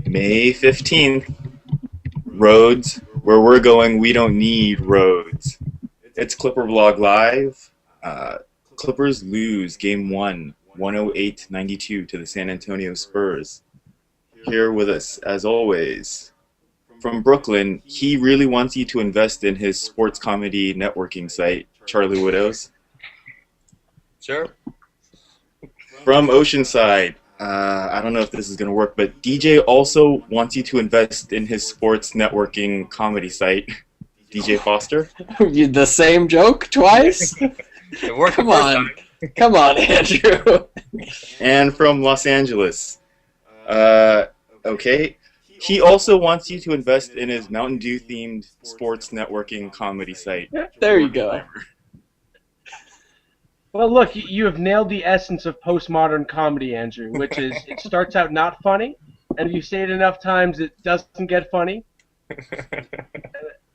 May 15th. Roads. Where we're going, we don't need roads. It's ClipperBlog Live. Clippers lose Game 1, 108-92 to the San Antonio Spurs. Here with us, as always, from Brooklyn, he really wants you to invest in his sports comedy networking site, Charlie Widows. Sure. From Oceanside, I don't know if this is going to work, but DJ also wants you to invest in his sports networking comedy site, DJ Foster. The same joke twice? It worked. Come on. Come on, Andrew. And from Los Angeles, okay. He also wants you to invest in his Mountain Dew-themed sports networking comedy site. There you go. Well, look, you have nailed the essence of postmodern comedy, Andrew, which is it starts out not funny, and if you say it enough times, it doesn't get funny,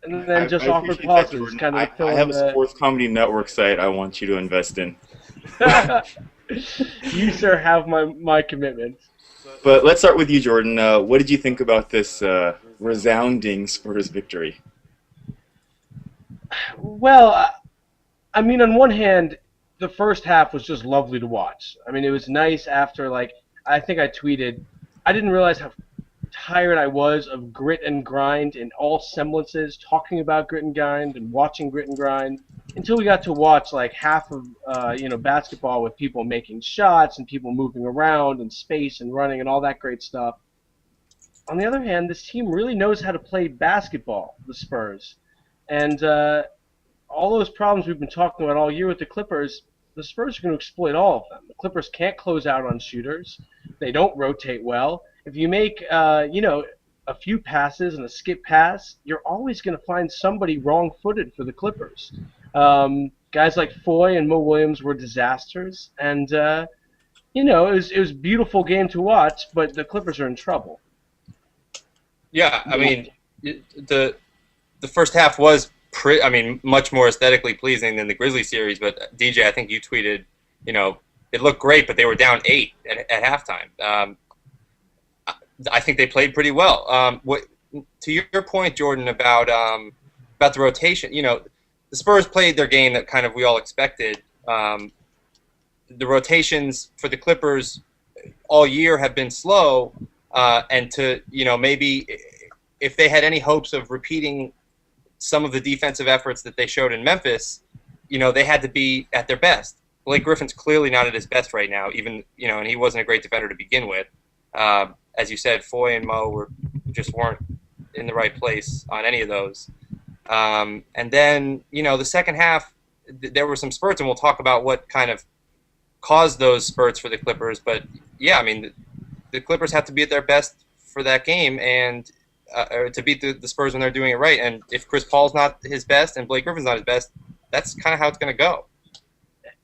and then just awkward pauses. Kind of I have a sports comedy network site I want you to invest in. You, sir, have my commitment. But let's start with you, Jordan. What did you think about this resounding Spurs victory? Well, I mean, on one hand, the first half was just lovely to watch. I mean, it was nice after, like, I think I tweeted, I didn't realize how tired I was of grit and grind in all semblances, talking about grit and grind and watching grit and grind, until we got to watch, like, half of, basketball with people making shots and people moving around and space and running and all that great stuff. On the other hand, this team really knows how to play basketball, the Spurs. And all those problems we've been talking about all year with the Clippers, the Spurs are going to exploit all of them. The Clippers can't close out on shooters. They don't rotate well. If you make, a few passes and a skip pass, you're always going to find somebody wrong-footed for the Clippers. Guys like Foy and Mo Williams were disasters, and it was a beautiful game to watch, but the Clippers are in trouble. Yeah, I mean, the first half was much more aesthetically pleasing than the Grizzlies series. But DJ, I think you tweeted, it looked great, but they were down 8 at halftime. I think they played pretty well. To your point, Jordan, about the rotation, the Spurs played their game that kind of we all expected. The rotations for the Clippers all year have been slow, and to maybe if they had any hopes of repeating some of the defensive efforts that they showed in Memphis, they had to be at their best. Blake Griffin's clearly not at his best right now, even and he wasn't a great defender to begin with. As you said, Foy and Mo just weren't in the right place on any of those. And then, the second half, there were some spurts, and we'll talk about what kind of caused those spurts for the Clippers. But, yeah, I mean, the Clippers have to be at their best for that game and to beat the Spurs when they're doing it right. And if Chris Paul's not his best and Blake Griffin's not his best, that's kind of how it's going to go.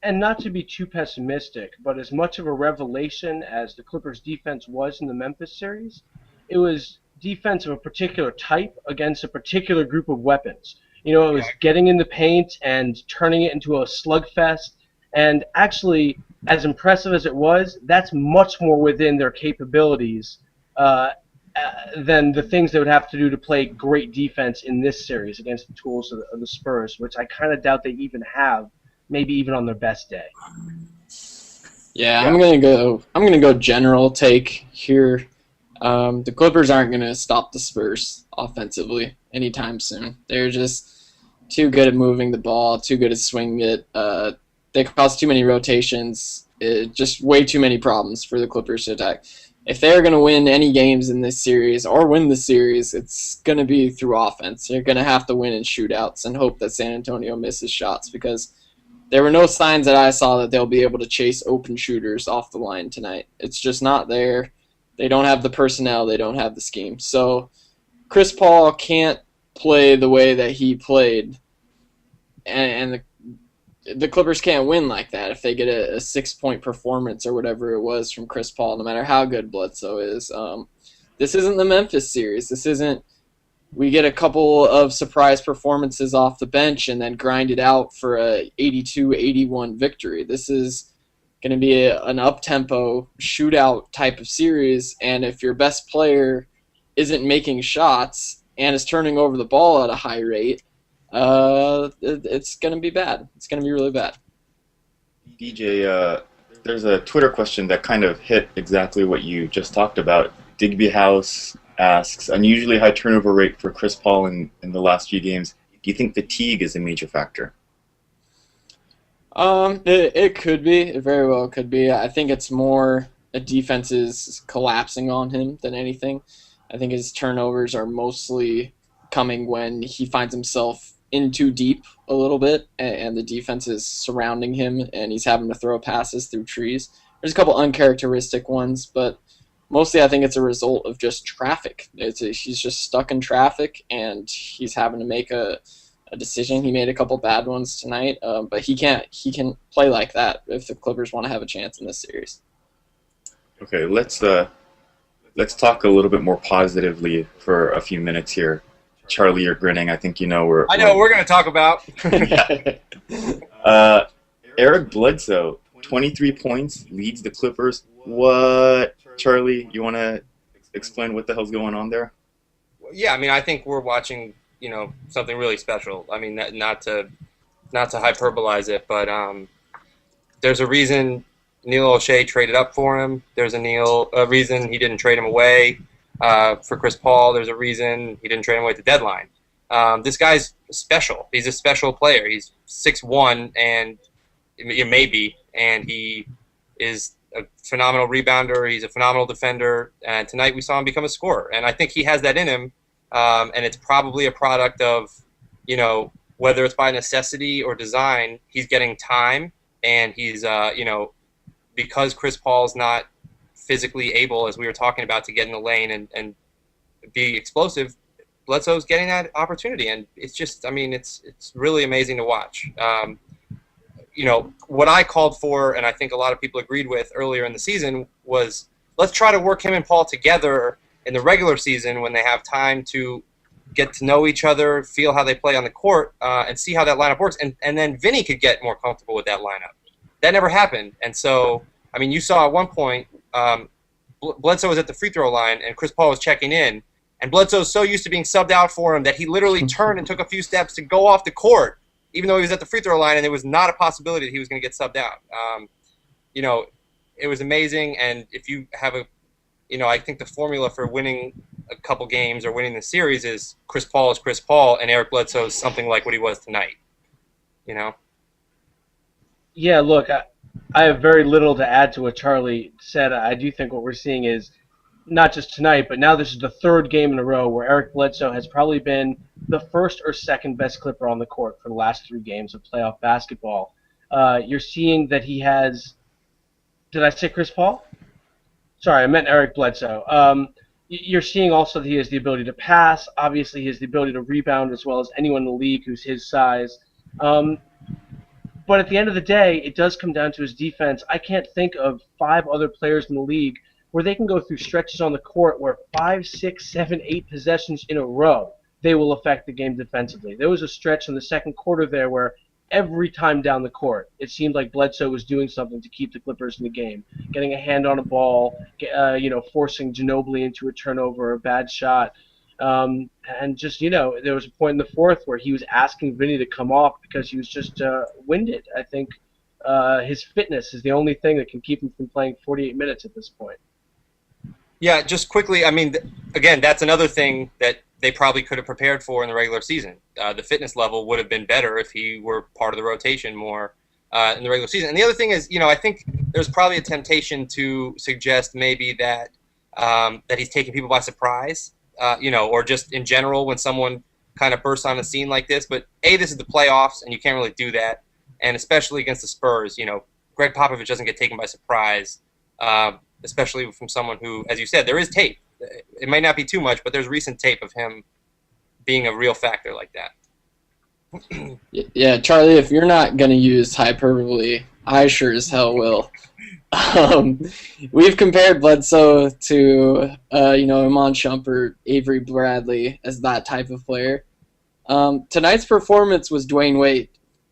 And not to be too pessimistic, but as much of a revelation as the Clippers' defense was in the Memphis series, it was defense of a particular type against a particular group of weapons. It was getting in the paint and turning it into a slugfest. And actually, as impressive as it was, that's much more within their capabilities than the things they would have to do to play great defense in this series against the tools of the Spurs, which I kind of doubt they even have, maybe even on their best day. Yeah, I'm gonna go general take here. The Clippers aren't gonna stop the Spurs offensively anytime soon. They're just too good at moving the ball, too good at swinging it. They cause too many rotations, just way too many problems for the Clippers to attack. If they're going to win any games in this series or win the series, it's going to be through offense. They're going to have to win in shootouts and hope that San Antonio misses shots, because there were no signs that I saw that they'll be able to chase open shooters off the line tonight. It's just not there. They don't have the personnel. They don't have the scheme. So Chris Paul can't play the way that he played, and the Clippers can't win like that if they get a 6-point performance or whatever it was from Chris Paul, no matter how good Bledsoe is. This isn't the Memphis series. This isn't we get a couple of surprise performances off the bench and then grind it out for a 82-81 victory. This is going to be an up-tempo shootout type of series, and if your best player isn't making shots and is turning over the ball at a high rate, it's going to be bad. It's going to be really bad. DJ, there's a Twitter question that kind of hit exactly what you just talked about. Digby House asks, unusually high turnover rate for Chris Paul in the last few games. Do you think fatigue is a major factor? It could be. It very well could be. I think it's more a defense is collapsing on him than anything. I think his turnovers are mostly coming when he finds himself in too deep a little bit, and the defense is surrounding him, and he's having to throw passes through trees. There's a couple uncharacteristic ones, but mostly I think it's a result of just traffic. He's just stuck in traffic, and he's having to make a decision. He made a couple bad ones tonight, but he can play like that if the Clippers want to have a chance in this series. Okay, let's talk a little bit more positively for a few minutes here. Charlie, you're grinning. I think you know we're going to talk about. Eric Bledsoe, 23 points, leads the Clippers. What, Charlie? You want to explain what the hell's going on there? Yeah, I mean, I think we're watching, something really special. I mean, not to hyperbolize it, but there's a reason Neil O'Shea traded up for him. There's a reason he didn't trade him away for Chris Paul. There's a reason he didn't trade him away at the deadline. This guy's special. He's a special player. He's 6'1", and maybe, and he is a phenomenal rebounder. He's a phenomenal defender, and tonight we saw him become a scorer. And I think he has that in him, and it's probably a product of, whether it's by necessity or design, he's getting time, and he's, because Chris Paul's not physically able, as we were talking about, to get in the lane and be explosive, Bledsoe's getting that opportunity, and it's just, it's really amazing to watch. What I called for, and I think a lot of people agreed with earlier in the season, was let's try to work him and Paul together in the regular season when they have time to get to know each other, feel how they play on the court, and see how that lineup works. And then Vinny could get more comfortable with that lineup. That never happened. And so, you saw at one point Bledsoe was at the free throw line and Chris Paul was checking in. And Bledsoe's so used to being subbed out for him that he literally turned and took a few steps to go off the court, even though he was at the free throw line, and it was not a possibility that he was going to get subbed out. It was amazing. And if you have I think the formula for winning a couple games or winning the series is Chris Paul, and Eric Bledsoe is something like what he was tonight. Yeah, look, I have very little to add to what Charlie said. I do think what we're seeing is not just tonight, but now this is the third game in a row where Eric Bledsoe has probably been the first or second best Clipper on the court for the last 3 games of playoff basketball. You're seeing that he has – did I say Chris Paul? Sorry, I meant Eric Bledsoe. You're seeing also that he has the ability to pass. Obviously, he has the ability to rebound as well as anyone in the league who's his size. But at the end of the day, it does come down to his defense. I can't think of 5 other players in the league where they can go through stretches on the court where 5, 6, 7, 8 possessions in a row, they will affect the game defensively. There was a stretch in the second quarter there where every time down the court, it seemed like Bledsoe was doing something to keep the Clippers in the game, getting a hand on a ball, forcing Ginobili into a turnover, a bad shot. And just, there was a point in the fourth where he was asking Vinny to come off because he was just winded. I think his fitness is the only thing that can keep him from playing 48 minutes at this point. Yeah, just quickly, again, that's another thing that they probably could have prepared for in the regular season. The fitness level would have been better if he were part of the rotation more in the regular season. And the other thing is, I think there's probably a temptation to suggest maybe that that he's taking people by surprise, or just in general when someone kind of bursts on the scene like this. But this is the playoffs, and you can't really do that. And especially against the Spurs, Greg Popovich doesn't get taken by surprise, especially from someone who, as you said, there is tape. It might not be too much, but there's recent tape of him being a real factor like that. Yeah, Charlie, if you're not going to use hyperbole, I sure as hell will. We've compared Bledsoe to, Iman Shumpert, Avery Bradley as that type of player. Tonight's performance was Dwayne Wade.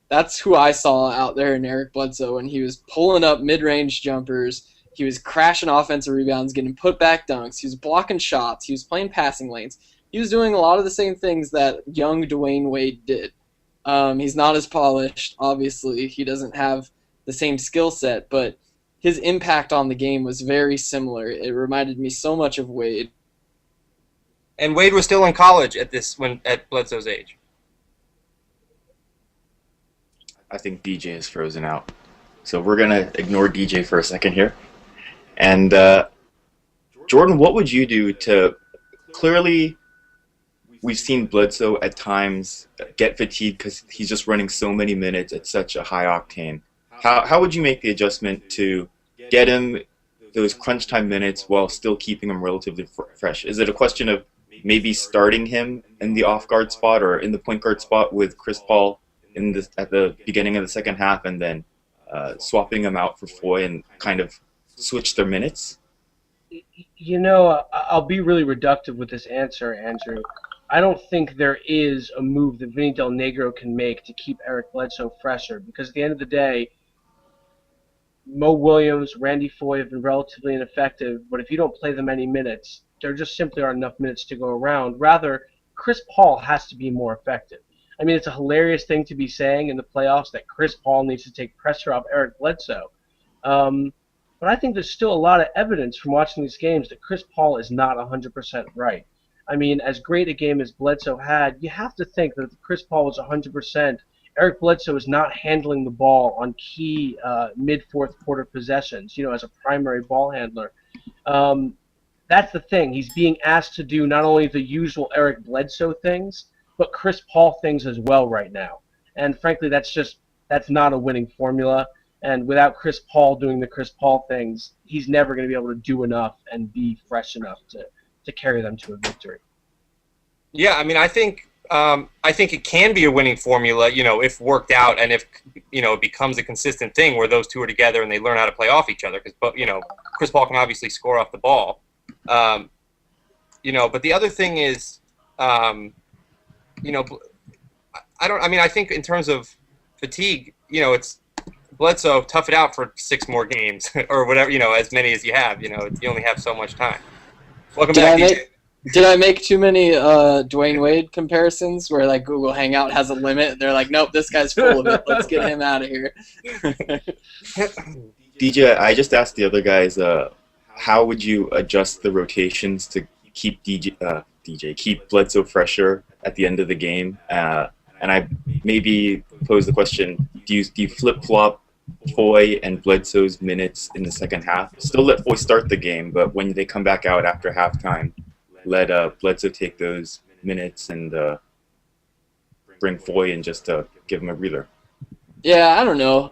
That's who I saw out there in Eric Bledsoe when he was pulling up mid-range jumpers. He was crashing offensive rebounds, getting put back dunks. He was blocking shots. He was playing passing lanes. He was doing a lot of the same things that young Dwayne Wade did. He's not as polished, obviously. He doesn't have the same skill set, but his impact on the game was very similar. It reminded me so much of Wade. And Wade was still in college at Bledsoe's age. I think DJ is frozen out. So we're going to ignore DJ for a second here. And Jordan, what would you do to clearly we've seen Bledsoe at times get fatigued because he's just running so many minutes at such a high octane. How would you make the adjustment to get him those crunch time minutes while still keeping him relatively fresh? Is it a question of maybe starting him in the off guard spot or in the point guard spot with Chris Paul at the beginning of the second half and then swapping him out for Foy and kind of switch their minutes? You know, I'll be really reductive with this answer, Andrew. I don't think there is a move that Vinny Del Negro can make to keep Eric Bledsoe fresher, because at the end of the day, Mo Williams, Randy Foy have been relatively ineffective, but if you don't play them any minutes, there just simply aren't enough minutes to go around. Rather, Chris Paul has to be more effective. I mean, it's a hilarious thing to be saying in the playoffs that Chris Paul needs to take pressure off Eric Bledsoe. But I think there's still a lot of evidence from watching these games that Chris Paul is not 100% right. I mean, as great a game as Bledsoe had, you have to think that if Chris Paul was 100%, Eric Bledsoe is not handling the ball on key mid-fourth quarter possessions, as a primary ball handler. That's the thing. He's being asked to do not only the usual Eric Bledsoe things, but Chris Paul things as well right now. And frankly, that's not a winning formula. And without Chris Paul doing the Chris Paul things, he's never going to be able to do enough and be fresh enough to carry them to a victory. Yeah, I mean, I think it can be a winning formula, if worked out and if, it becomes a consistent thing where those two are together and they learn how to play off each other. Because, Chris Paul can obviously score off the ball. But the other thing is, I think in terms of fatigue, it's Bledsoe, tough it out for 6 more games or whatever, as many as you have. You only have so much time. Welcome back, DJ. Did I make too many Dwayne Wade comparisons where like Google Hangout has a limit? They're like, nope, this guy's full of it. Let's get him out of here. DJ, I just asked the other guys, how would you adjust the rotations to keep keep Bledsoe fresher at the end of the game? And I maybe pose the question: Do you flip flop Foy and Bledsoe's minutes in the second half? Still let Foy start the game, but when they come back out after halftime, let Bledsoe take those minutes and bring Foy in just to give him a breather. Yeah, I don't know.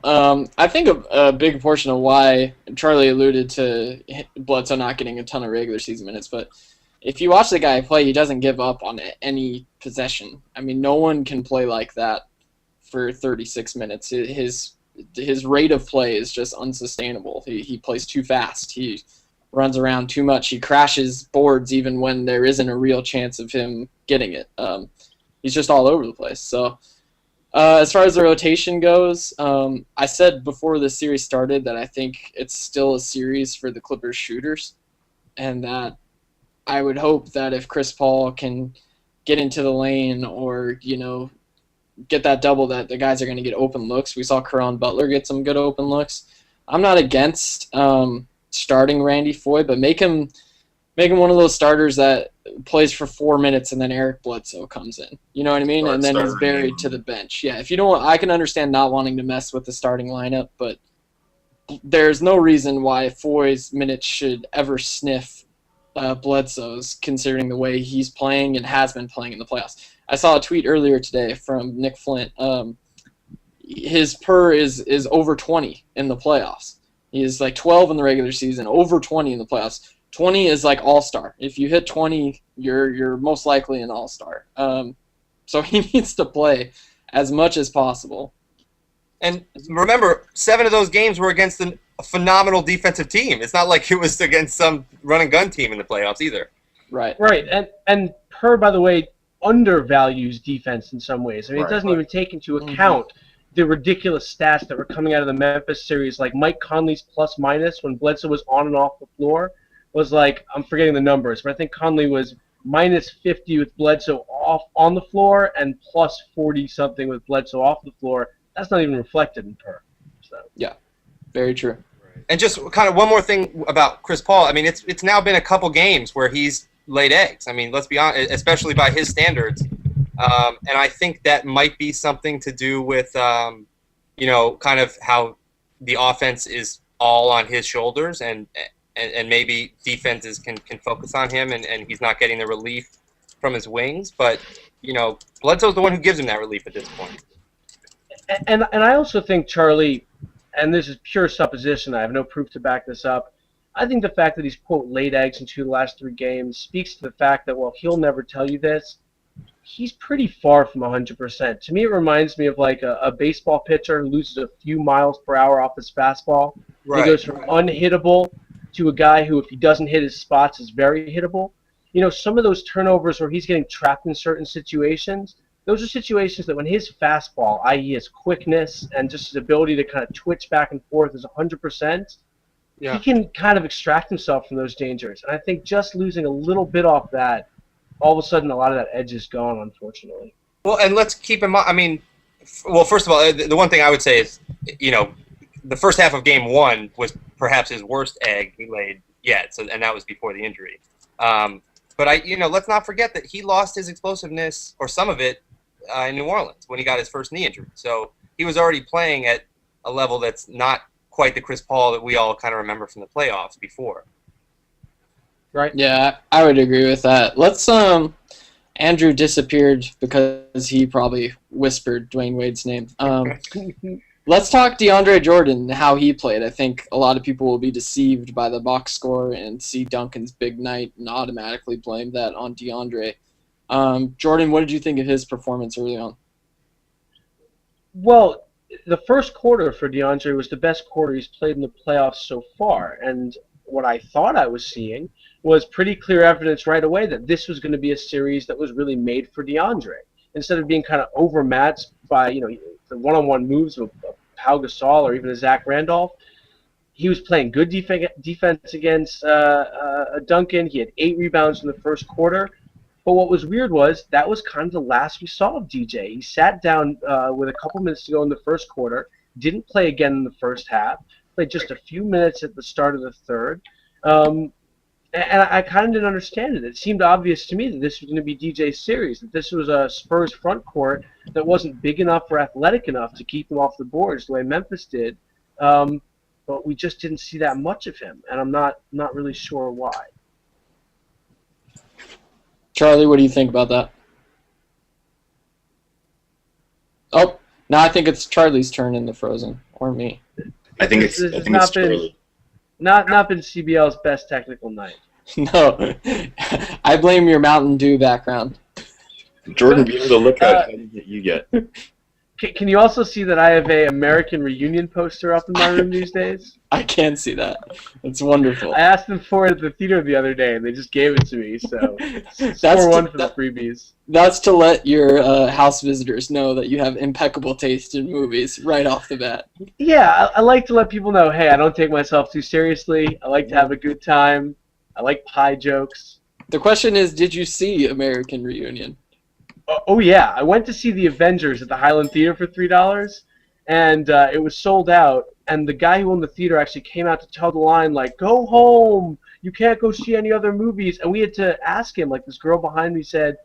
I think a big portion of why Charlie alluded to Bledsoe not getting a ton of regular season minutes, but if you watch the guy play, he doesn't give up on any possession. I mean, no one can play like that for 36 minutes. His rate of play is just unsustainable. He plays too fast. He runs around too much. He crashes boards even when there isn't a real chance of him getting it. He's just all over the place. So as far as the rotation goes, I said before the series started that I think it's still a series for the Clippers shooters, and that I would hope that if Chris Paul can get into the lane or, get that double, that the guys are going to get open looks. We saw Caron Butler get some good open looks. I'm not against starting Randy Foy, but make him one of those starters that plays for 4 minutes and then Eric Bledsoe comes in. You know what I mean? And then he's buried to the bench. Yeah, if you don't, I can understand not wanting to mess with the starting lineup, but there's no reason why Foy's minutes should ever sniff Bledsoe's, considering the way he's playing and has been playing in the playoffs. I saw a tweet earlier today from Nick Flint. His PER is over 20 in the playoffs. He is like 12 in the regular season, over 20 in the playoffs. 20 is like all-star. If you hit 20, you're most likely an all-star. So he needs to play as much as possible. And remember, 7 of those games were against a phenomenal defensive team. It's not like it was against some run-and-gun team in the playoffs either. Right. Right, and PER, by the way, undervalues defense in some ways. I mean, it doesn't even take into account the ridiculous stats that were coming out of the Memphis series, like Mike Conley's plus minus when Bledsoe was on and off the floor, was like, I'm forgetting the numbers, but I think Conley was minus 50 with Bledsoe off on the floor and plus 40 something with Bledsoe off the floor. That's not even reflected in per. So. Yeah, very true. And just kind of one more thing about Chris Paul. I mean, it's now been a couple games where he's laid eggs. I mean, let's be honest, especially by his standards. And I think that might be something to do with, kind of how the offense is all on his shoulders, and maybe defenses can focus on him, and he's not getting the relief from his wings. But, Bledsoe's the one who gives him that relief at this point. And I also think, Charlie, and this is pure supposition, I have no proof to back this up, I think the fact that he's, quote, laid eggs in 2 of the last 3 games speaks to the fact that, while he'll never tell you this, he's pretty far from 100%. To me, it reminds me of like a baseball pitcher who loses a few miles per hour off his fastball. Right. He goes from unhittable to a guy who, if he doesn't hit his spots, is very hittable. Some of those turnovers where he's getting trapped in certain situations, those are situations that when his fastball, i.e. his quickness and just his ability to kind of twitch back and forth, is 100%, he can kind of extract himself from those dangers. And I think just losing a little bit off that, all of a sudden a lot of that edge is gone, unfortunately. Well, and let's keep in mind, I mean, well, first of all, the one thing I would say is, the first half of game 1 was perhaps his worst egg he laid yet, and that was before the injury. But let's not forget that he lost his explosiveness, or some of it, in New Orleans when he got his first knee injury. So he was already playing at a level that's not quite the Chris Paul that we all kind of remember from the playoffs before. Right. Yeah, I would agree with that. Let's Andrew disappeared because he probably whispered Dwayne Wade's name. Let's talk DeAndre Jordan, how he played. I think a lot of people will be deceived by the box score and see Duncan's big night and automatically blame that on DeAndre. Jordan, what did you think of his performance early on? Well, the first quarter for DeAndre was the best quarter he's played in the playoffs so far, and what I thought I was seeing was pretty clear evidence right away that this was going to be a series that was really made for DeAndre. Instead of being kind of overmatched by, the one-on-one moves of Pau Gasol or even a Zach Randolph, he was playing good defense against Duncan. He had 8 rebounds in the first quarter. But what was weird was that was kind of the last we saw of DJ. He sat down with a couple minutes to go in the first quarter, didn't play again in the first half, played just a few minutes at the start of the third. And I kind of didn't understand it. It seemed obvious to me that this was going to be DJ's series, that this was a Spurs front court that wasn't big enough or athletic enough to keep him off the boards the way Memphis did. But we just didn't see that much of him, and I'm not really sure why. Charlie, what do you think about that? Oh, now I think it's Charlie's turn in the Frozen, or me. I think it's Charlie. Not been CBL's best technical night. No, I blame your Mountain Dew background. Jordan, be able to look at how you get. Can you also see that I have a American Reunion poster up in my room these days? I can see that. It's wonderful. I asked them for it at the theater the other day, and they just gave it to me. So that's 4-1 for the freebies. That's to let your house visitors know that you have impeccable taste in movies right off the bat. Yeah, I like to let people know, hey, I don't take myself too seriously. I like to have a good time. I like pie jokes. The question is, did you see American Reunion? Oh yeah, I went to see the Avengers at the Highland Theater for $3, and it was sold out. And the guy who owned the theater actually came out to tell the line, like, "Go home! You can't go see any other movies." And we had to ask him, like, this girl behind me said,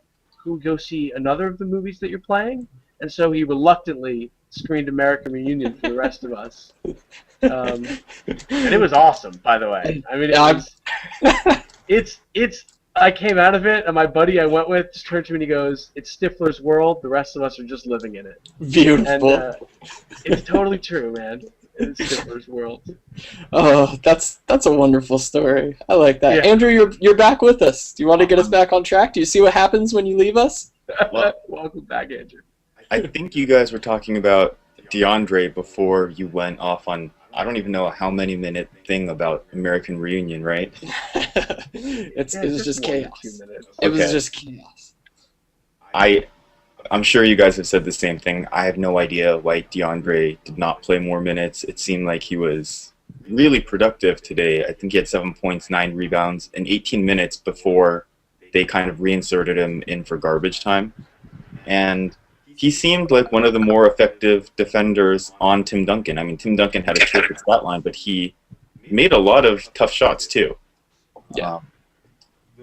"Could we go see another of the movies that you're playing?" And so he reluctantly screened American Reunion for the rest of us. And it was awesome, by the way. I mean, it's. I came out of it, and my buddy I went with just turned to me and he goes, "It's Stifler's world. The rest of us are just living in it." Beautiful. And, it's totally true, man. It's Stifler's world. Oh, that's a wonderful story. I like that. Yeah. Andrew, you're back with us. Do you want to get us back on track? Do you see what happens when you leave us? Welcome back, Andrew. I think you guys were talking about DeAndre before you went off on, I don't even know how many minute thing about American Reunion, right? It was just chaos. It It was just chaos. I'm sure you guys have said the same thing. I have no idea why DeAndre did not play more minutes. It seemed like he was really productive today. I think he had 7 points, 9 rebounds in 18 minutes before they kind of reinserted him in for garbage time. And he seemed like one of the more effective defenders on Tim Duncan. I mean, Tim Duncan had a terrific stat line, but he made a lot of tough shots too. Yeah.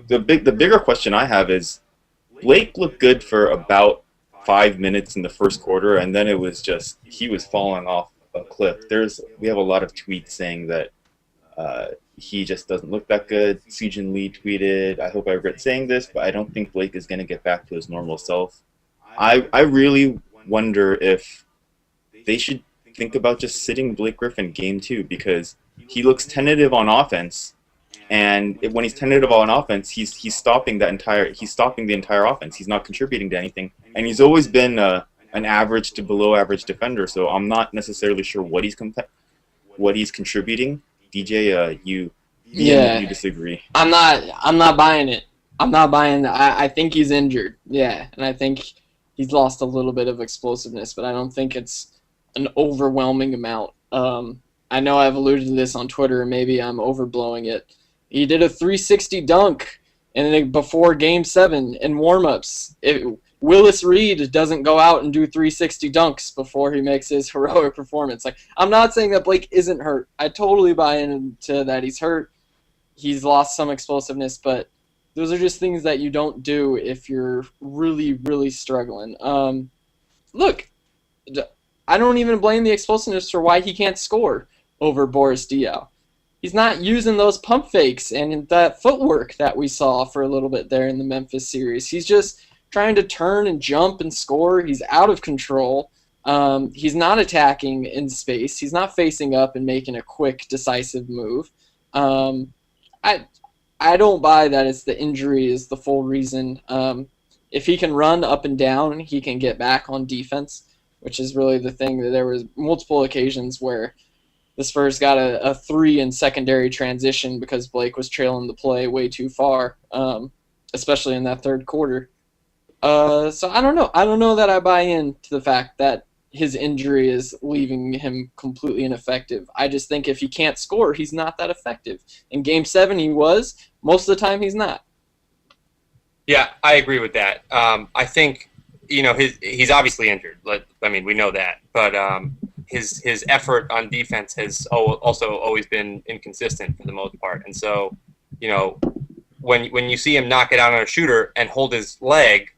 The bigger question I have is, Blake looked good for about 5 minutes in the first quarter, and then it was just he was falling off a cliff. We have a lot of tweets saying that he just doesn't look that good. Sujin Lee tweeted, "I hope I regret saying this, but I don't think Blake is going to get back to his normal self." I really wonder if they should think about just sitting Blake Griffin game 2, because he looks tentative on offense. And when he's tentative on offense, he's stopping the entire offense. He's not contributing to anything, and he's always been an average to below average defender. So I'm not necessarily sure what he's contributing. DJ, you disagree? I'm not buying it. I'm not buying. I think he's injured. Yeah, and I think he's lost a little bit of explosiveness, but I don't think it's an overwhelming amount. I know I've alluded to this on Twitter, and maybe I'm overblowing it. He did a 360 dunk before Game 7 in warm-ups. Willis Reed doesn't go out and do 360 dunks before he makes his heroic performance. Like, I'm not saying that Blake isn't hurt. I totally buy into that he's hurt. He's lost some explosiveness, but those are just things that you don't do if you're really, really struggling. Look, I don't even blame the explosiveness for why he can't score over Boris Diaw. He's not using those pump fakes and that footwork that we saw for a little bit there in the Memphis series. He's just trying to turn and jump and score. He's out of control. He's not attacking in space. He's not facing up and making a quick, decisive move. I don't buy that it's the injury is the full reason. If he can run up and down, he can get back on defense, which is really the thing. That there was multiple occasions where the Spurs got a 3 in secondary transition because Blake was trailing the play way too far, especially in that third quarter. So I don't know. I don't know that I buy into the fact that his injury is leaving him completely ineffective. I just think if he can't score, he's not that effective. In Game 7, he was. Most of the time, he's not. Yeah, I agree with that. I think, he's obviously injured. I mean, we know that. But his effort on defense has also always been inconsistent for the most part. And so, when you see him knock it out on a shooter and hold his leg,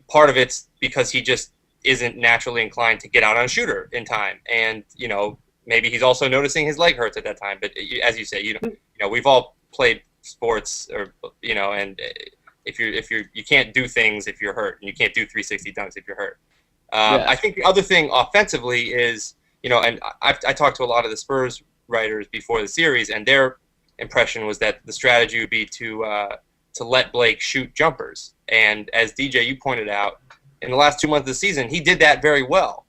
part of it's because he just isn't naturally inclined to get out on a shooter in time. And, maybe he's also noticing his leg hurts at that time. But as you say, we've all played sports and if you can't do things if you're hurt, and you can't do 360 dunks if you're hurt. Yeah. I think the other thing offensively is, and I talked to a lot of the Spurs writers before the series, and their impression was that the strategy would be to let Blake shoot jumpers. And as DJ, you pointed out, in the last 2 months of the season, he did that very well.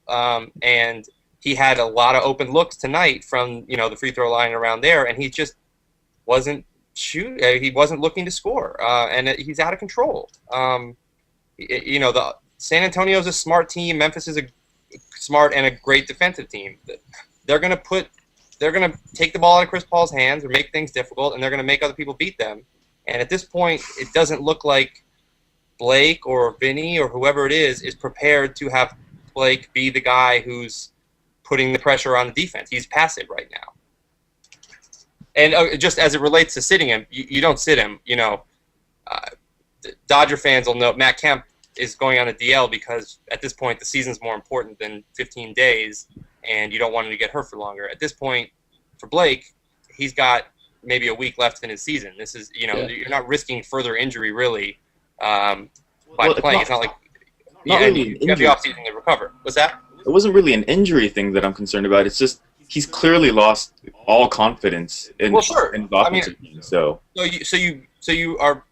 And he had a lot of open looks tonight from, the free throw line around there, and he just wasn't he wasn't looking to score, and he's out of control. The San Antonio's a smart team. Memphis is a smart and a great defensive team. They're going to take the ball out of Chris Paul's hands or make things difficult, and they're going to make other people beat them. And at this point, it doesn't look like Blake or Vinny or whoever it is prepared to have Blake be the guy who's putting the pressure on the defense. He's passive right now. And just as it relates to sitting him, you don't sit him. Dodger fans will know Matt Kemp is going on a DL because at this point the season's more important than 15 days, and you don't want him to get hurt for longer. At this point, for Blake, he's got maybe a week left in his season. This is, you're not risking further injury really by playing. It's not like you have the offseason to recover. What's that? It wasn't really an injury thing that I'm concerned about. It's just he's clearly lost all confidence in his offensive team. So you are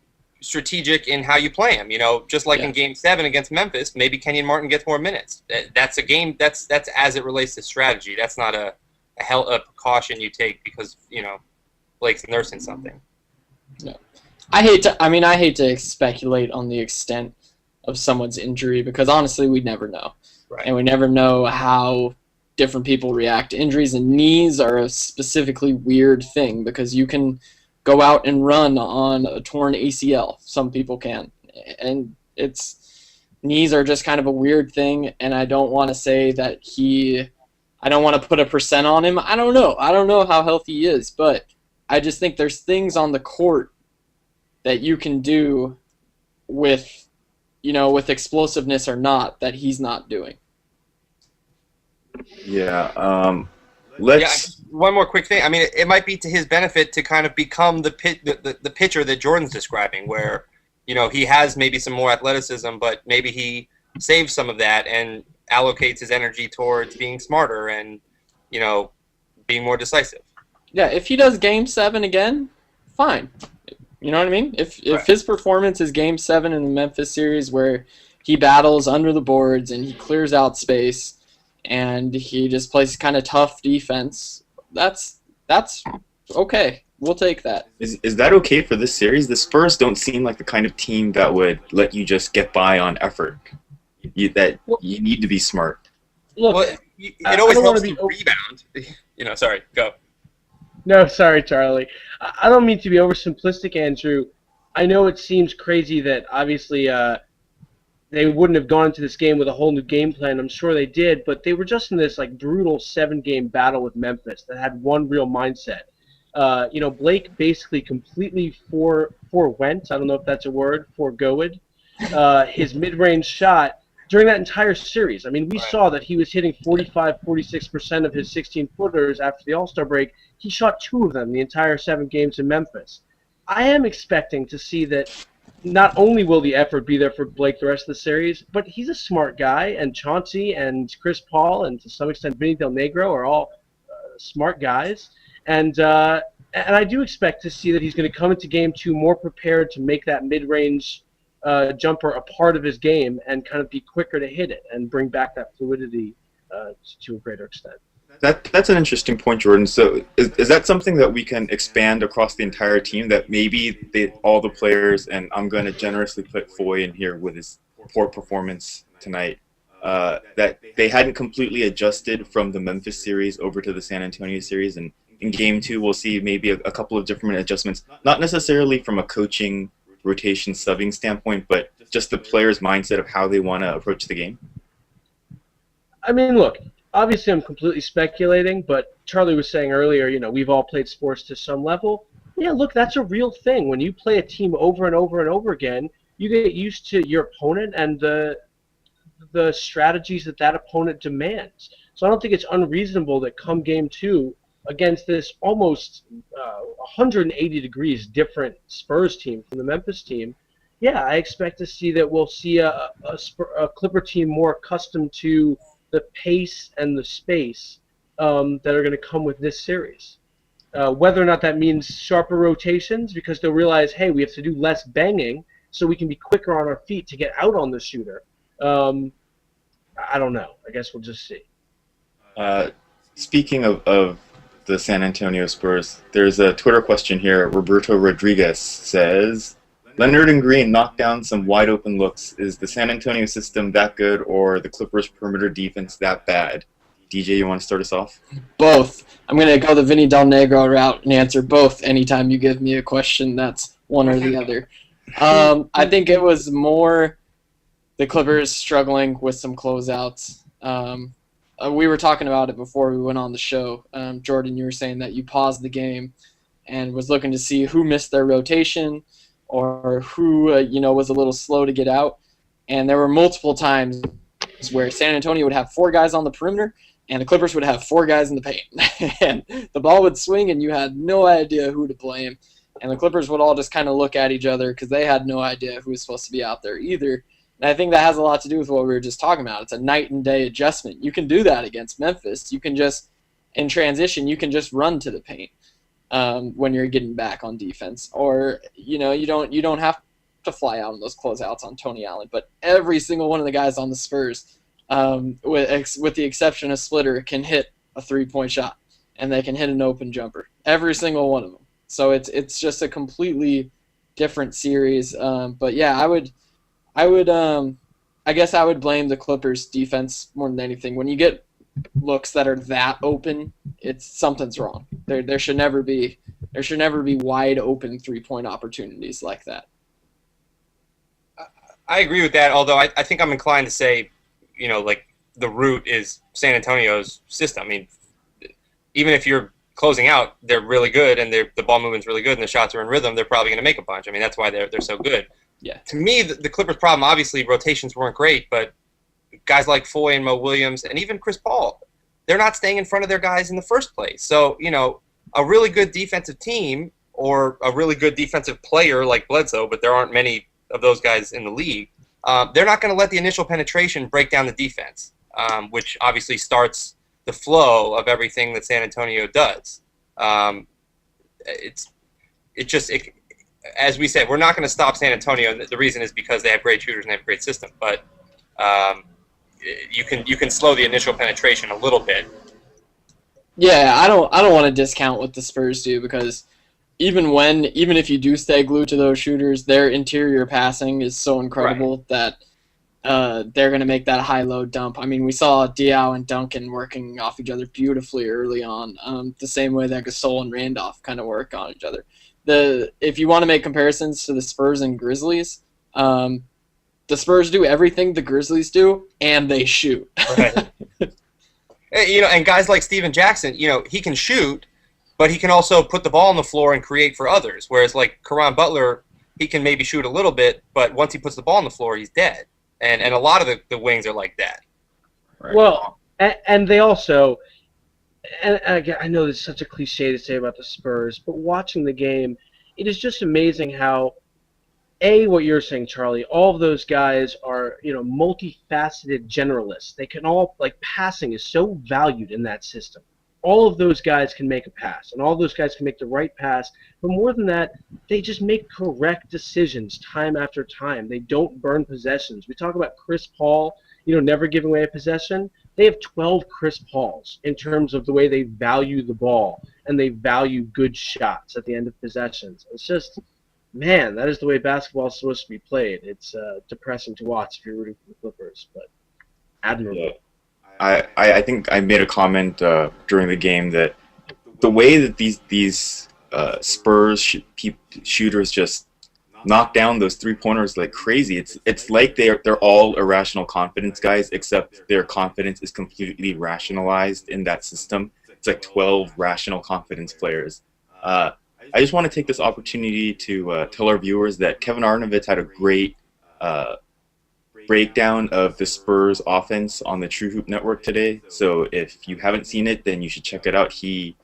strategic in how you play him. Just like in Game 7 against Memphis, maybe Kenyon Martin gets more minutes. That's a game. That's as it relates to strategy. That's not a precaution you take because Blake's nursing something. No. I hate to speculate on the extent of someone's injury, because honestly, we never know. Right. And we never know how different people react to injuries, and knees are a specifically weird thing because you can go out and run on a torn ACL. Some people can. And knees are just kind of a weird thing, and I don't want to say that I don't want to put a percent on him. I don't know. I don't know how healthy he is, but I just think there's things on the court that you can do with explosiveness or not that he's not doing. Yeah. Let's. One more quick thing. I mean, it might be to his benefit to kind of become the pitcher that Jordan's describing, where he has maybe some more athleticism, but maybe he saves some of that and allocates his energy towards being smarter and being more decisive. Yeah, if he does Game 7 again, fine. You know what I mean? If his performance is Game 7 in the Memphis series, where he battles under the boards and he clears out space and he just plays kind of tough defense, that's okay. We'll take that. Is that okay for this series? The Spurs don't seem like the kind of team that would let you just get by on effort. You need to be smart. Look, it always helps to rebound. Sorry, go. No, sorry, Charlie. I don't mean to be oversimplistic, Andrew. I know it seems crazy that obviously they wouldn't have gone into this game with a whole new game plan. I'm sure they did, but they were just in this brutal 7-game battle with Memphis that had one real mindset. Blake basically completely forewent. I don't know if that's a word. Forgoed his mid-range shot during that entire series. I mean, we saw that he was hitting 45-46% of his 16-footers after the All-Star break. He shot 2 of them the entire 7 games in Memphis. I am expecting to see that not only will the effort be there for Blake the rest of the series, but he's a smart guy, and Chauncey and Chris Paul and to some extent Vinny Del Negro are all smart guys. And I do expect to see that he's going to come into Game 2 more prepared to make that mid-range jumper a part of his game and kind of be quicker to hit it and bring back that fluidity to a greater extent. That's an interesting point, Jordan. So is that something that we can expand across the entire team, that maybe all the players, and I'm going to generously put Foy in here with his poor performance tonight, that they hadn't completely adjusted from the Memphis series over to the San Antonio series, and in Game 2 we'll see maybe a couple of different adjustments, not necessarily from a coaching rotation subbing standpoint, but just the players' mindset of how they want to approach the game? I mean, look, obviously I'm completely speculating, but Charlie was saying earlier, we've all played sports to some level. Yeah, look, that's a real thing. When you play a team over and over and over again, you get used to your opponent and the strategies that opponent demands. So I don't think it's unreasonable that come Game 2 against this almost 180 degrees different Spurs team from the Memphis team, yeah, I expect to see that we'll see a Clipper team more accustomed to the pace and the space that are going to come with this series. Whether or not that means sharper rotations, because they'll realize, hey, we have to do less banging so we can be quicker on our feet to get out on the shooter. I don't know. I guess we'll just see. Speaking of the San Antonio Spurs, there's a Twitter question here. Roberto Rodriguez says, Leonard and Green knocked down some wide-open looks. Is the San Antonio system that good, or the Clippers' perimeter defense that bad? DJ, you want to start us off? Both. I'm going to go the Vinny Del Negro route and answer both anytime you give me a question that's one or the other. I think it was more the Clippers struggling with some closeouts. We were talking about it before we went on the show. Jordan, you were saying that you paused the game and was looking to see who missed their rotation or who was a little slow to get out. And there were multiple times where San Antonio would have 4 guys on the perimeter and the Clippers would have 4 guys in the paint. And the ball would swing and you had no idea who to blame. And the Clippers would all just kind of look at each other because they had no idea who was supposed to be out there either. And I think that has a lot to do with what we were just talking about. It's a night and day adjustment. You can do that against Memphis. You can just, in transition, you can just run to the paint when you're getting back on defense. Or, you don't have to fly out on those closeouts on Tony Allen. But every single one of the guys on the Spurs, with the exception of Splitter, can hit a 3-point shot. And they can hit an open jumper. Every single one of them. So it's just a completely different series. But, yeah, I would I guess I would blame the Clippers defense more than anything. When you get looks that are that open, something's wrong. There should never be wide open 3-point opportunities like that. I agree with that, although I think I'm inclined to say, like the root is San Antonio's system. I mean, even if you're closing out, they're really good, and the ball movement's really good, and the shots are in rhythm, they're probably going to make a bunch. I mean, that's why they're so good. Yeah. To me, the Clippers' problem, obviously, rotations weren't great, but guys like Foy and Mo Williams, and even Chris Paul, they're not staying in front of their guys in the first place. So, a really good defensive team or a really good defensive player like Bledsoe, but there aren't many of those guys in the league, they're not going to let the initial penetration break down the defense, which obviously starts the flow of everything that San Antonio does. As we said, we're not going to stop San Antonio, and the reason is because they have great shooters and they have a great system. But you can slow the initial penetration a little bit. Yeah, I don't want to discount what the Spurs do, because even if you do stay glued to those shooters, their interior passing is so incredible that they're going to make that high-low dump. I mean, we saw Diaw and Duncan working off each other beautifully early on, the same way that Gasol and Randolph kind of work on each other. If you want to make comparisons to the Spurs and Grizzlies, the Spurs do everything the Grizzlies do, and they shoot. Right. And guys like Steven Jackson, he can shoot, but he can also put the ball on the floor and create for others. Whereas like Caron Butler, he can maybe shoot a little bit, but once he puts the ball on the floor, he's dead. And a lot of the wings are like that. Right. Well, and they also, and again, I know this is such a cliche to say about the Spurs, but watching the game, it is just amazing how, what you're saying, Charlie, all of those guys are, multifaceted generalists. They can all, passing is so valued in that system. All of those guys can make a pass, and all those guys can make the right pass. But more than that, they just make correct decisions time after time. They don't burn possessions. We talk about Chris Paul, never giving away a possession. They have 12 Chris Pauls in terms of the way they value the ball, and they value good shots at the end of possessions. It's just, man, that is the way basketball is supposed to be played. It's depressing to watch if you're rooting for the Clippers, but admirable. Yeah. I think I made a comment during the game that the way that these Spurs shooters just knock down those 3-pointers like crazy. It's like they're all irrational confidence guys, except their confidence is completely rationalized in that system. It's like 12 rational confidence players. I just want to take this opportunity to tell our viewers that Kevin Arnovitz had a great breakdown of the Spurs offense on the True Hoop Network today. So if you haven't seen it, then you should check it out. He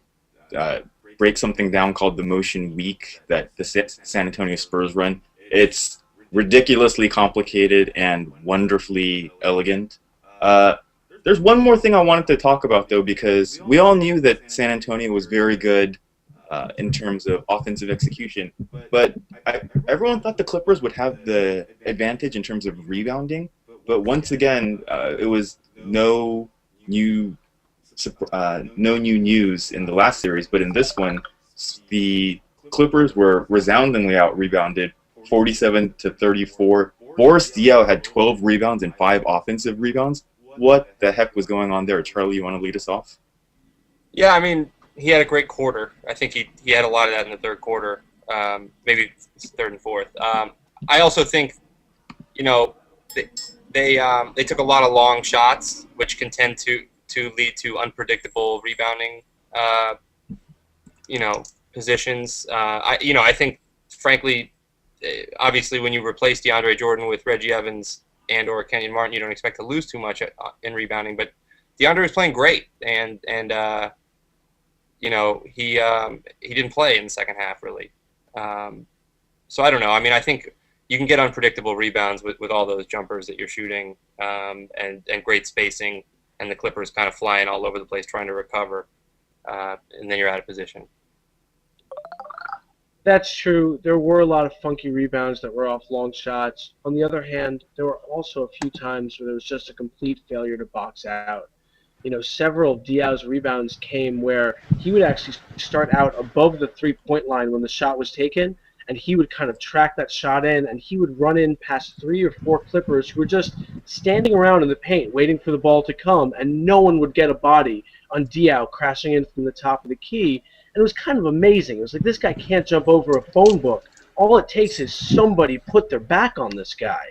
breaks something down called the motion weak that the San Antonio Spurs run. It's ridiculously complicated and wonderfully elegant. There's one more thing I wanted to talk about, though, because we all knew that San Antonio was very good in terms of offensive execution, but everyone thought the Clippers would have the advantage in terms of rebounding. But once again, it was no new news in the last series, but in this one, the Clippers were resoundingly out-rebounded, 47-34. Boris Diaw had 12 rebounds and 5 offensive rebounds. What the heck was going on there? Charlie, you want to lead us off? Yeah, I mean, he had a great quarter. I think he had a lot of that in the third quarter, maybe third and fourth. I also think, they took a lot of long shots, which can tend to lead to unpredictable rebounding, positions. I think, frankly, obviously when you replace DeAndre Jordan with Reggie Evans and or Kenyon Martin, you don't expect to lose too much in rebounding. But DeAndre was playing great, and he didn't play in the second half really. So I don't know. I mean, I think you can get unpredictable rebounds with all those jumpers that you're shooting, and great spacing, and the Clippers kind of flying all over the place trying to recover, and then you're out of position. That's true. There were a lot of funky rebounds that were off long shots. On the other hand, there were also a few times where there was just a complete failure to box out. Several of Diaw's rebounds came where he would actually start out above the three-point line when the shot was taken, and he would kind of track that shot in, and he would run in past 3 or 4 Clippers who were just standing around in the paint waiting for the ball to come, and no one would get a body on Diaw crashing in from the top of the key. And it was kind of amazing. It was like, this guy can't jump over a phone book. All it takes is somebody put their back on this guy.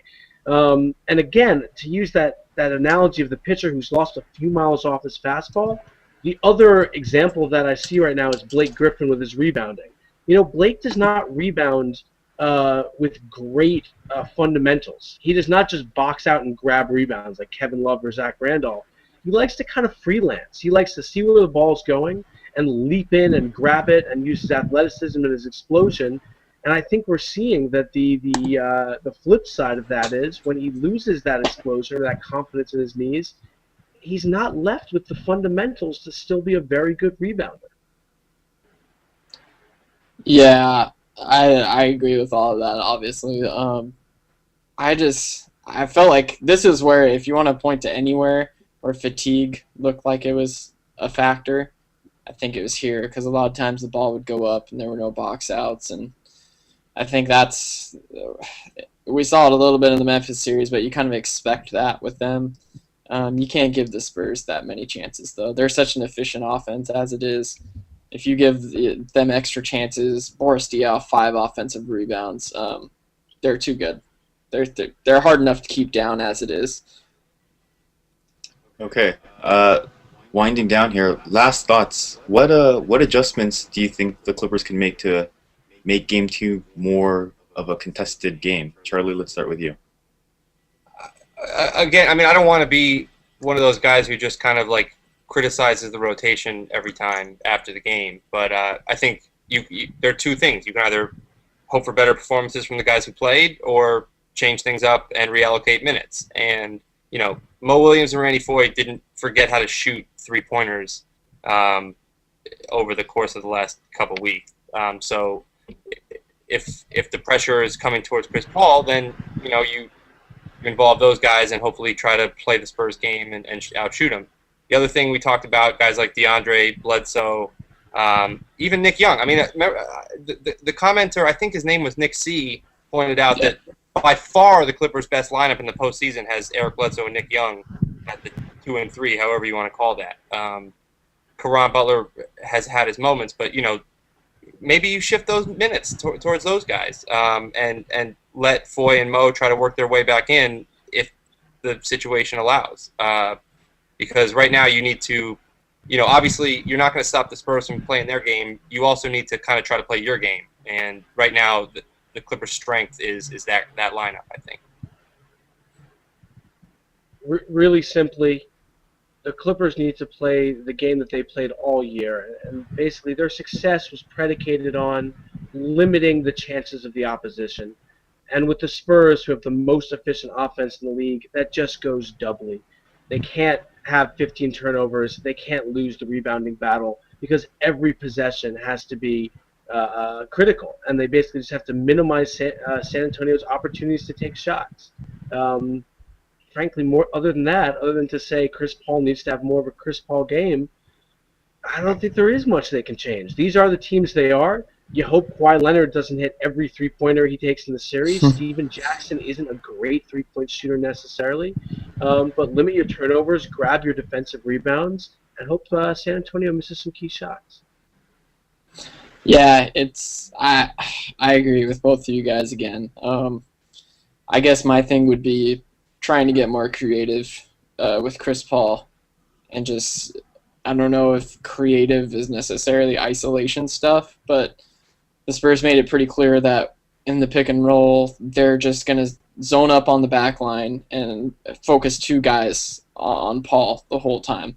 And again, to use that analogy of the pitcher who's lost a few miles off his fastball, the other example that I see right now is Blake Griffin with his rebounding. You know, Blake does not rebound with great fundamentals. He does not just box out and grab rebounds like Kevin Love or Zach Randolph. He likes to kind of freelance. He likes to see where the ball's going and leap in and grab it and use his athleticism and his explosion. And I think we're seeing that the flip side of that is when he loses that explosion, that confidence in his knees, he's not left with the fundamentals to still be a very good rebounder. Yeah, I agree with all of that, obviously. I felt like this is where, if you want to point to anywhere where fatigue looked like it was a factor, I think it was here, because a lot of times the ball would go up and there were no box outs, and I think we saw it a little bit in the Memphis series, but you kind of expect that with them. You can't give the Spurs that many chances, though. They're such an efficient offense as it is. If you give them extra chances, Boris Diaw 5 offensive rebounds, they're too good. They're hard enough to keep down as it is. Okay. Winding down here, last thoughts. What adjustments do you think the Clippers can make to make Game 2 more of a contested game? Charlie, let's start with you. Again, I mean, I don't want to be one of those guys who just kind of like criticizes the rotation every time after the game, but I think there are two things. You can either hope for better performances from the guys who played, or change things up and reallocate minutes. And you know, Mo Williams and Randy Foye didn't forget how to shoot 3-pointers over the course of the last couple weeks. So if the pressure is coming towards Chris Paul, then you know you involve those guys and hopefully try to play the Spurs game and outshoot them. The other thing we talked about, guys like DeAndre, Bledsoe, even Nick Young. I mean, remember, the commenter, I think his name was Nick C., pointed out that by far the Clippers' best lineup in the postseason has Eric Bledsoe and Nick Young at the 2 and 3, however you want to call that. Caron Butler has had his moments, but you know, maybe you shift those minutes towards those guys and let Foye and Mo try to work their way back in if the situation allows. Because right now you need to, you know, obviously you're not going to stop the Spurs from playing their game. You also need to kind of try to play your game. And right now the Clippers' strength is that lineup, I think. Really simply, the Clippers need to play the game that they played all year. And basically their success was predicated on limiting the chances of the opposition. And with the Spurs, who have the most efficient offense in the league, that just goes doubly. They can't have 15 turnovers. They can't lose the rebounding battle because every possession has to be critical. And they basically just have to minimize San Antonio's opportunities to take shots. Frankly, other than to say Chris Paul needs to have more of a Chris Paul game, I don't think there is much they can change. These are the teams they are. You hope Kawhi Leonard doesn't hit every three-pointer he takes in the series. Steven Jackson isn't a great three-point shooter necessarily. But limit your turnovers, grab your defensive rebounds, and hope San Antonio misses some key shots. Yeah, I agree with both of you guys again. I guess my thing would be trying to get more creative with Chris Paul and just, I don't know if creative is necessarily isolation stuff, but the Spurs made it pretty clear that in the pick and roll, they're just going to zone up on the back line and focus 2 guys on Paul the whole time.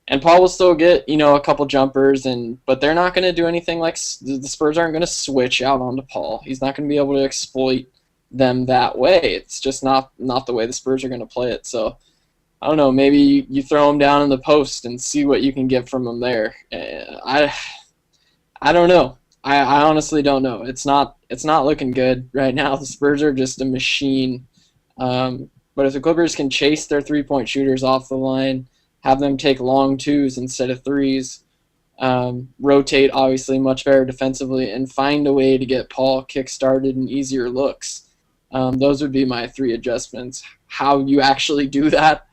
And Paul will still get, you know, a couple jumpers, but they're not going to do anything like the Spurs aren't going to switch out onto Paul. He's not going to be able to exploit them that way. It's just not the way the Spurs are going to play it. So I don't know, maybe you throw him down in the post and see what you can get from him there. I don't know. I honestly don't know. It's not looking good right now. The Spurs are just a machine. But if the Clippers can chase their 3-point shooters off the line, have them take long 2s instead of 3s, rotate obviously much better defensively, and find a way to get Paul kick-started and easier looks. Those would be my 3 adjustments. How you actually do that,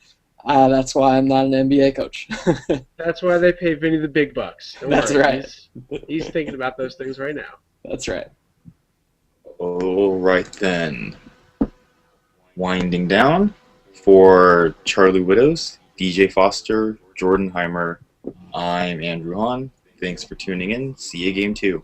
that's why I'm not an NBA coach. That's why they pay Vinny the big bucks. Don't That's worry. right. He's thinking about those things right now. That's right. All right then. Winding down for Charlie Widows, DJ Foster, Jordan Heimer. I'm Andrew Hahn. Thanks for tuning in. See you game 2.